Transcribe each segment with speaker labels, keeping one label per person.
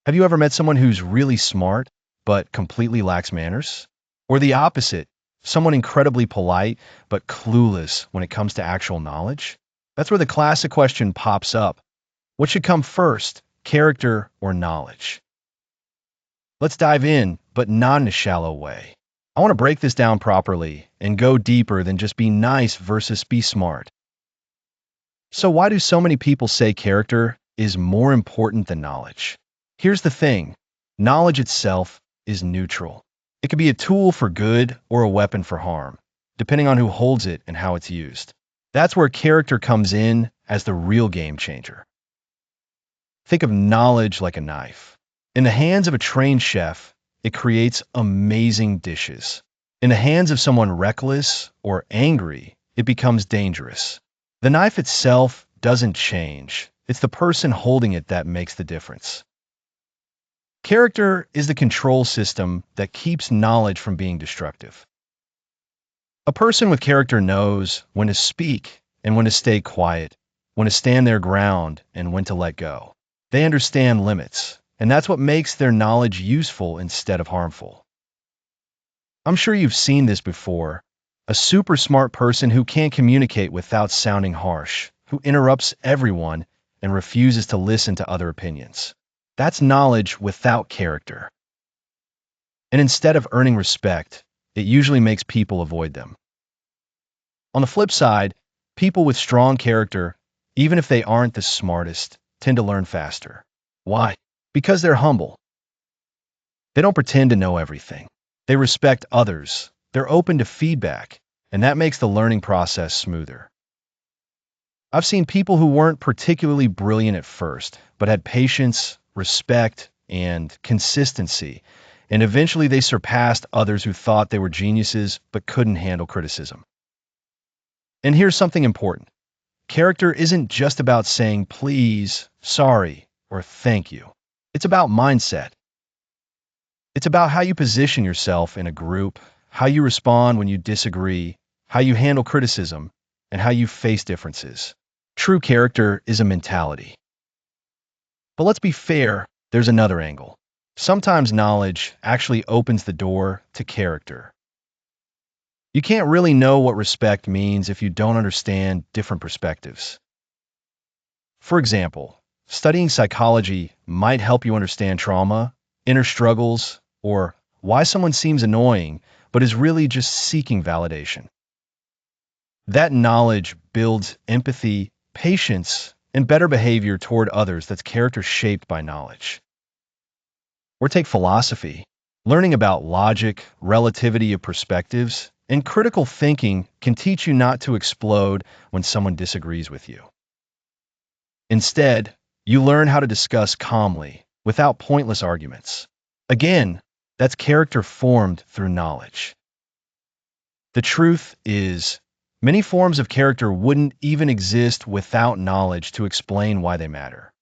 Speaker 1: Have you ever met someone who's really smart, but completely lacks manners? Or the opposite, someone incredibly polite, but clueless when it comes to actual knowledge? That's where the classic question pops up. What should come first, character or knowledge? Let's dive in, but not in a shallow way. I want to break this down properly and go deeper than just be nice versus be smart. So why do so many people say character is more important than knowledge? Here's the thing. Knowledge itself is neutral. It can be a tool for good or a weapon for harm, depending on who holds it and how it's used. That's where character comes in as the real game changer. Think of knowledge like a knife. In the hands of a trained chef, it creates amazing dishes. In the hands of someone reckless or angry, it becomes dangerous. The knife itself doesn't change. It's the person holding it that makes the difference. Character is the control system that keeps knowledge from being destructive. A person with character knows when to speak and when to stay quiet, when to stand their ground and when to let go. They understand limits, and that's what makes their knowledge useful instead of harmful. I'm sure you've seen this before. A super smart person who can't communicate without sounding harsh, who interrupts everyone and refuses to listen to other opinions. That's knowledge without character. And instead of earning respect, it usually makes people avoid them. On the flip side, people with strong character, even if they aren't the smartest, tend to learn faster. Why? Because they're humble. They don't pretend to know everything. They respect others. They're open to feedback, and that makes the learning process smoother. I've seen people who weren't particularly brilliant at first, but had patience, respect, and consistency, and eventually they surpassed others who thought they were geniuses but couldn't handle criticism. And here's something important. Character isn't just about saying please, sorry, or thank you. It's about mindset. It's about how you position yourself in a group, how you respond when you disagree, how you handle criticism, and how you face differences. True character is a mentality. But let's be fair, there's another angle. Sometimes knowledge actually opens the door to character. You can't really know what respect means if you don't understand different perspectives. For example, studying psychology might help you understand trauma, inner struggles, or why someone seems annoying but is really just seeking validation. That knowledge builds empathy, patience, and better behavior toward others. That's character shaped by knowledge. Or take philosophy. Learning about logic, relativity of perspectives, and critical thinking can teach you not to explode when someone disagrees with you. Instead, you learn how to discuss calmly, without pointless arguments. Again, that's character formed through knowledge. The truth is, many forms of character wouldn't even exist without knowledge to explain why they matter.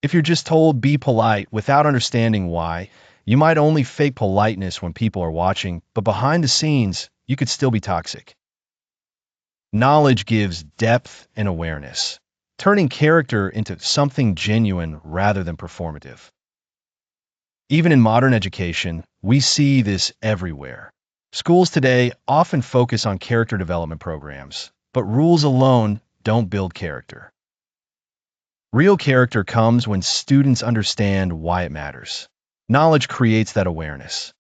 Speaker 1: If you're just told be polite without understanding why, you might only fake politeness when people are watching, but behind the scenes, you could still be toxic. Knowledge gives depth and awareness, turning character into something genuine rather than performative. Even in modern education, we see this everywhere. Schools today often focus on character development programs, but rules alone don't build character. Real character comes when students understand why it matters. Knowledge creates that awareness.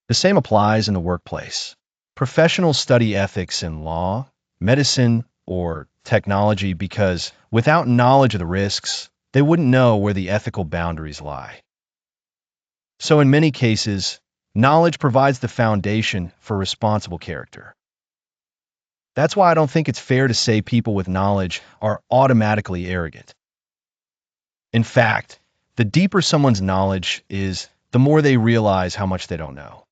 Speaker 1: The same applies in the workplace. Professionals study ethics in law, medicine, or technology because without knowledge of the risks, they wouldn't know where the ethical boundaries lie. So in many cases, knowledge provides the foundation for responsible character. That's why I don't think it's fair to say people with knowledge are automatically arrogant. In fact, the deeper someone's knowledge is, the more they realize how much they don't know.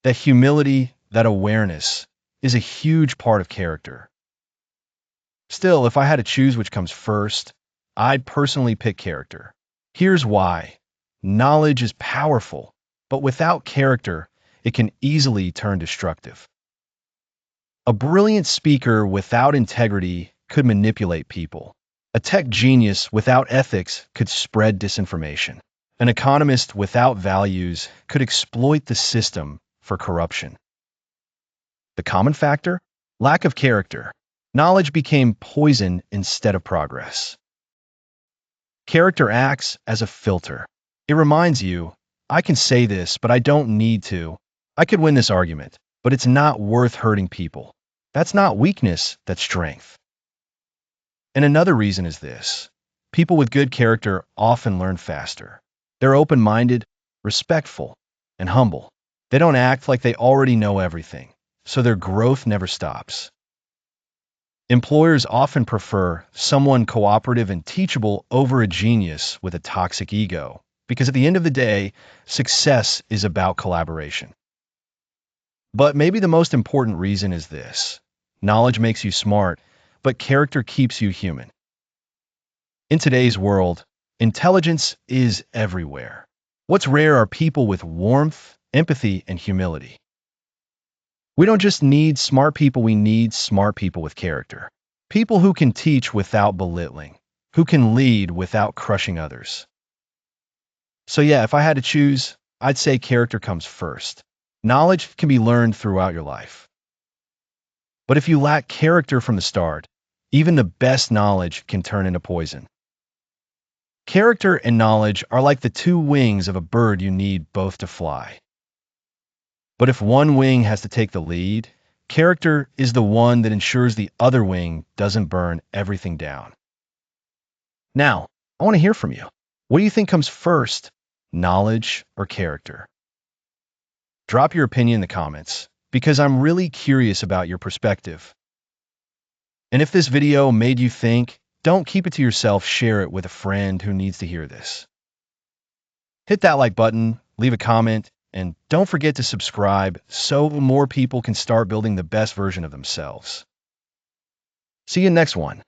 Speaker 1: That humility, that awareness, is a huge part of character. Still, if I had to choose which comes first, I'd personally pick character. Here's why. Knowledge is powerful, but without character, it can easily turn destructive. A brilliant speaker without integrity could manipulate people. A tech genius without ethics could spread disinformation. An economist without values could exploit the system for corruption. The common factor? Lack of character. Knowledge became poison instead of progress. Character acts as a filter. It reminds you, I can say this, but I don't need to. I could win this argument, but it's not worth hurting people. That's not weakness, that's strength. And another reason is this. People with good character often learn faster. They're open-minded, respectful, and humble. They don't act like they already know everything, so their growth never stops. Employers often prefer someone cooperative and teachable over a genius with a toxic ego, because at the end of the day, success is about collaboration. But maybe the most important reason is this. Knowledge makes you smart, but character keeps you human. In today's world, intelligence is everywhere. What's rare are people with warmth, empathy, and humility. We don't just need smart people, we need smart people with character. People who can teach without belittling, who can lead without crushing others. So yeah, if I had to choose, I'd say character comes first. Knowledge can be learned throughout your life. But if you lack character from the start, even the best knowledge can turn into poison. Character and knowledge are like the two wings of a bird, you need both to fly. But if one wing has to take the lead, character is the one that ensures the other wing doesn't burn everything down. Now, I want to hear from you. What do you think comes first, knowledge or character? Drop your opinion in the comments, because I'm really curious about your perspective. And if this video made you think, don't keep it to yourself, share it with a friend who needs to hear this. Hit that like button, leave a comment, and don't forget to subscribe so more people can start building the best version of themselves. See you next one.